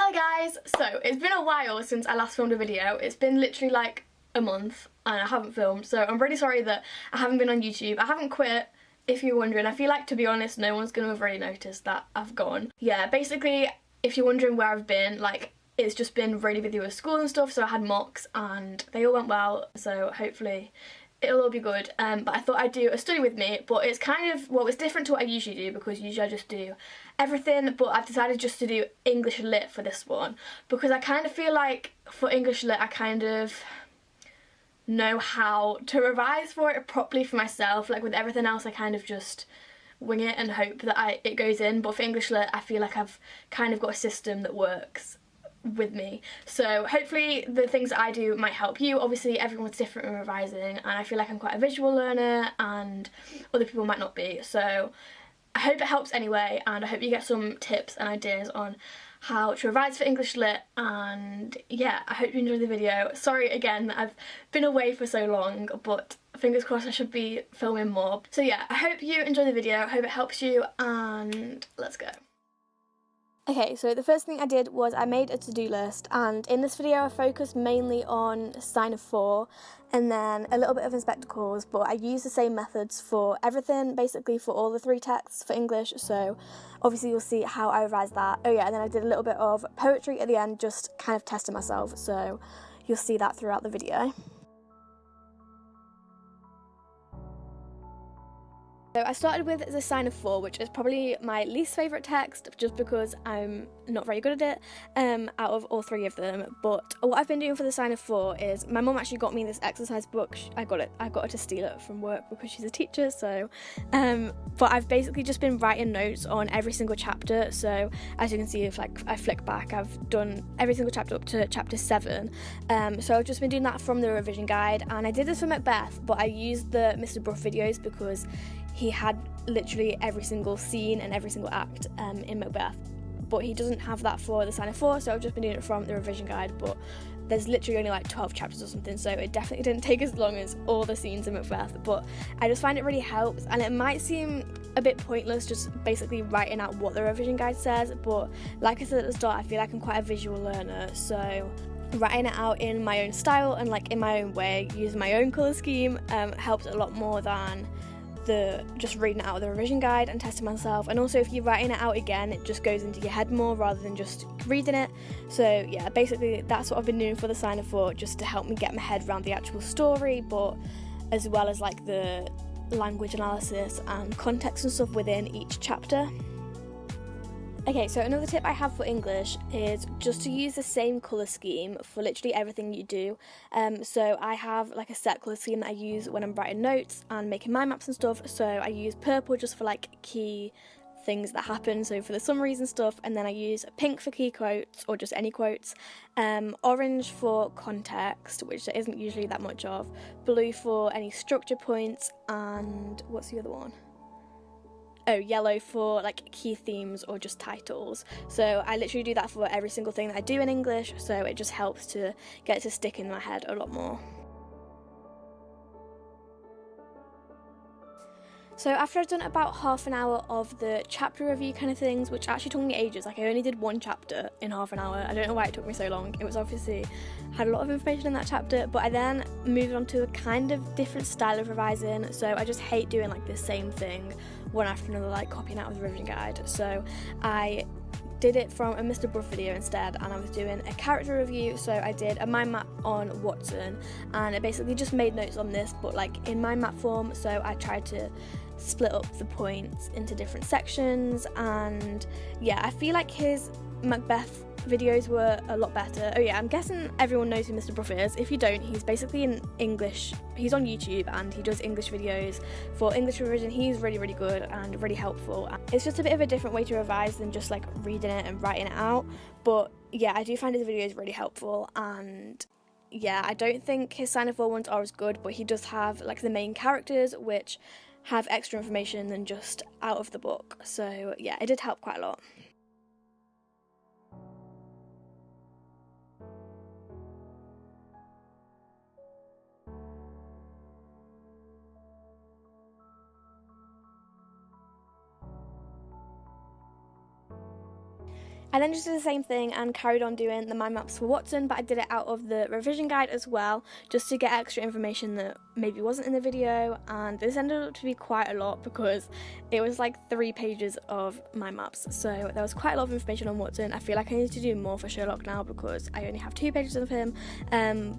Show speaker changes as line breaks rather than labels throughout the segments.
Hi guys! So, it's been a while since I last filmed a video. It's been literally like a month and I haven't filmed, so I'm really sorry that I haven't been on YouTube. I haven't quit, if you're wondering. I feel like, to be honest, no one's going to have really noticed that I've gone. Yeah, basically, if you're wondering where I've been, like, it's just been really busy with school and stuff, so I had mocks and they all went well, so hopefully it'll all be good. But I thought I'd do a study with me, but it's kind of, well, it's different to what I usually do because usually I just do everything, but I've decided just to do English Lit for this one because I kind of feel like for English Lit I kind of know how to revise for it properly for myself. Like with everything else I kind of just wing it and hope that it goes in, but for English Lit I feel like I've kind of got a system that works with me. So hopefully the things that I do might help you. Obviously everyone's different in revising and I feel like I'm quite a visual learner and other people might not be, so I hope it helps anyway, and I hope you get some tips and ideas on how to revise for English Lit. And yeah, I hope you enjoy the video. Sorry again that I've been away for so long, but fingers crossed I should be filming more. So yeah, I hope you enjoy the video, I hope it helps you, and let's go. Okay, so the first thing I did was I made a to-do list, and in this video I focused mainly on sign of 4 and then a little bit of inspector calls, but I used the same methods for everything, basically for all the 3 texts for English, so obviously you'll see how I revised that. Oh yeah, and then I did a little bit of poetry at the end, just kind of testing myself, so you'll see that throughout the video. So I started with the sign of 4, which is probably my least favourite text just because I'm not very good at it out of all 3 of them. But what I've been doing for the sign of 4 is my mum actually got me this exercise book. I got her to steal it from work because she's a teacher, so but I've basically just been writing notes on every single chapter. So as you can see, if like I flick back, I've done every single chapter up to chapter 7. So I've just been doing that from the revision guide, and I did this for Macbeth, but I used the Mr. Bruff videos because he had literally every single scene and every single act in Macbeth, but he doesn't have that for the sign of 4, so I've just been doing it from the revision guide. But there's literally only like 12 chapters or something, so it definitely didn't take as long as all the scenes in Macbeth, but I just find it really helps. And it might seem a bit pointless just basically writing out what the revision guide says, but like I said at the start, I feel like I'm quite a visual learner, so writing it out in my own style and like in my own way, using my own colour scheme helps a lot more than just reading it out of the revision guide and testing myself. And also if you're writing it out again, it just goes into your head more rather than just reading it. So yeah, basically that's what I've been doing for the sign of 4, just to help me get my head around the actual story, but as well as like the language analysis and context and stuff within each chapter. Okay, so another tip I have for English is just to use the same colour scheme for literally everything you do. So I have like a set colour scheme that I use when I'm writing notes and making mind maps and stuff. So I use purple just for like key things that happen, so for the summaries and stuff, and then I use pink for key quotes or just any quotes, orange for context, which there isn't usually that much of, blue for any structure points, and what's the other one? Oh, yellow for like key themes or just titles. So I literally do that for every single thing that I do in English, so it just helps to get it to stick in my head a lot more. So after I've done about half an hour of the chapter review kind of things, which actually took me ages, like I only did 1 chapter in half an hour. I don't know why it took me so long. It was obviously, had a lot of information in that chapter, but I then moved on to a kind of different style of revising. So I just hate doing like the same thing one after another, like copying out of the revision guide. So I did it from a Mr. Bruff video instead, and I was doing a character review. So I did a mind map on Watson, and I basically just made notes on this, but like in mind map form. So I tried to split up the points into different sections, and yeah, I feel like his Macbeth videos were a lot better. Oh yeah, I'm guessing everyone knows who Mr. Bruff is. If you don't, he's basically an English, he's on YouTube and he does English videos for English revision. He's really, really good and really helpful. It's just a bit of a different way to revise than just like reading it and writing it out, but yeah, I do find his videos really helpful. And yeah, I don't think his sign of 4 ones are as good, but he does have like the main characters which have extra information than just out of the book, so yeah, it did help quite a lot. I then just did the same thing and carried on doing the mind maps for Watson, but I did it out of the revision guide as well, just to get extra information that maybe wasn't in the video. And this ended up to be quite a lot because it was like 3 pages of mind maps, so there was quite a lot of information on Watson. I feel like I need to do more for Sherlock now because I only have 2 pages of him,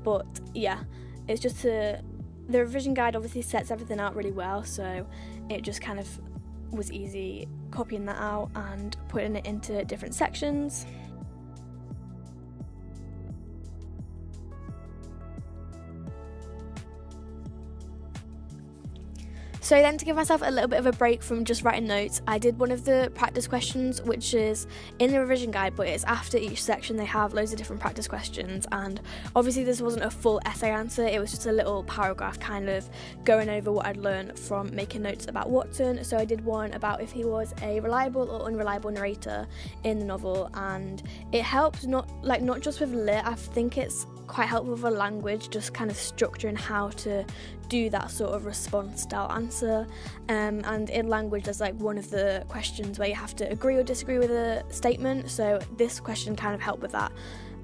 but yeah, it's just the revision guide obviously sets everything out really well, so it just kind of was easy copying that out and putting it into different sections. So then, to give myself a little bit of a break from just writing notes, I did one of the practice questions, which is in the revision guide, but it's after each section. They have loads of different practice questions, and obviously this wasn't a full essay answer, it was just a little paragraph kind of going over what I'd learned from making notes about Watson. So I did one about if he was a reliable or unreliable narrator in the novel, and it helps not just with lit. I think it's quite helpful for language, just kind of structuring how to do that sort of response style answer, and in language there's like one of the questions where you have to agree or disagree with a statement, so this question kind of helped with that.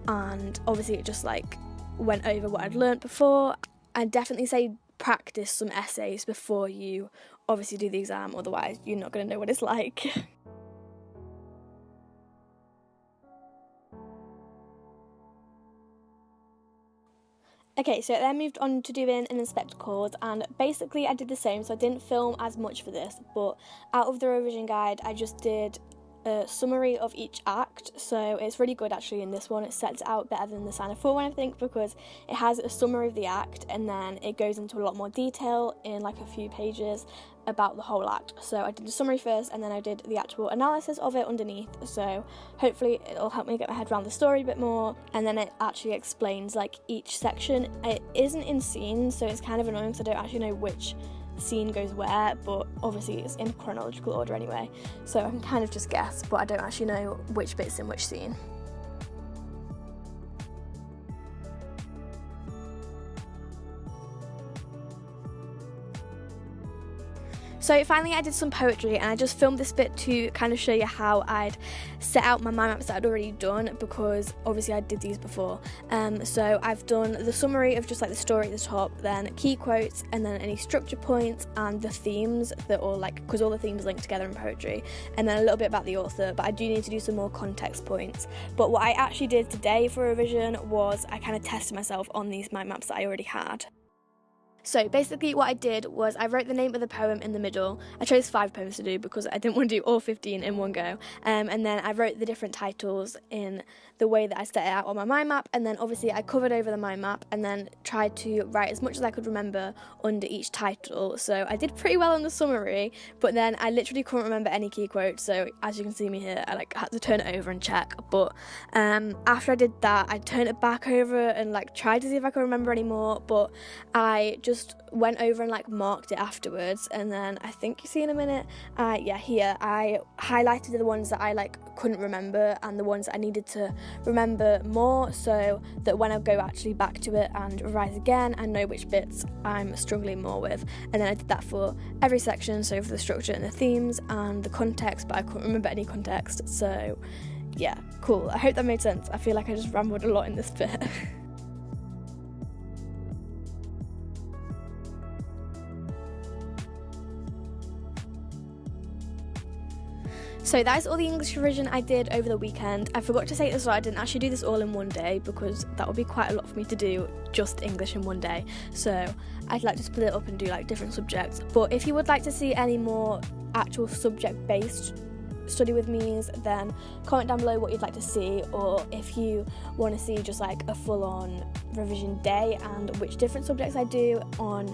And obviously it just like went over what I'd learnt before. I'd definitely say practice some essays before you obviously do the exam, otherwise you're not going to know what it's like. Okay, so I then moved on to doing an inspector course, and basically I did the same, so I didn't film as much for this, but out of the revision guide I just did a summary of each act. So it's really good actually in this one. It sets it out better than the Sign of 4 one, I think, because it has a summary of the act and then it goes into a lot more detail in like a few pages about the whole act. So I did the summary first and then I did the actual analysis of it underneath, so hopefully it'll help me get my head around the story a bit more. And then it actually explains like each section. It isn't in scenes, so it's kind of annoying because I don't actually know which scene goes where, but obviously it's in chronological order anyway, so I can kind of just guess, but I don't actually know which bit's in which scene. So finally I did some poetry, and I just filmed this bit to kind of show you how I'd set out my mind maps that I'd already done, because obviously I did these before. So I've done the summary of just like the story at the top, then key quotes, and then any structure points and the themes that all like, because all the themes link together in poetry, and then a little bit about the author, but I do need to do some more context points. But what I actually did today for revision was I kind of tested myself on these mind maps that I already had. So basically what I did was I wrote the name of the poem in the middle. I chose 5 poems to do because I didn't want to do all 15 in one go. And then I wrote the different titles in the way that I set it out on my mind map, and then obviously I covered over the mind map and then tried to write as much as I could remember under each title. So I did pretty well on the summary, but then I literally couldn't remember any key quotes, so as you can see me here, I like had to turn it over and check. But after I did that, I turned it back over and like tried to see if I could remember any more, but I just went over and like marked it afterwards. And then I think you see in a minute, here I highlighted the ones that I like couldn't remember and the ones that I needed to remember more, so that when I go actually back to it and revise again, I know which bits I'm struggling more with. And then I did that for every section, so for the structure and the themes and the context, but I couldn't remember any context. So yeah, cool. I hope that made sense. I feel like I just rambled a lot in this bit. So that is all the English revision I did over the weekend. I forgot to say at the start, I didn't actually do this all in one day because that would be quite a lot for me to do just English in one day. So I'd like to split it up and do like different subjects. But if you would like to see any more actual subject-based study with me's, then comment down below what you'd like to see, or if you want to see just like a full-on revision day and which different subjects I do on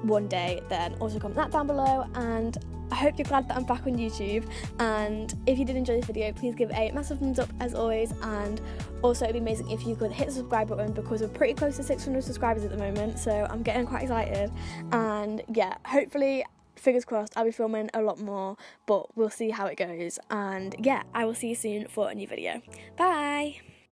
one day, then also comment that down below. And I hope you're glad that I'm back on YouTube, and if you did enjoy this video, please give it a massive thumbs up as always, and also it'd be amazing if you could hit the subscribe button because we're pretty close to 600 subscribers at the moment, so I'm getting quite excited. And yeah, hopefully, fingers crossed, I'll be filming a lot more, but we'll see how it goes. And yeah, I will see you soon for a new video. Bye!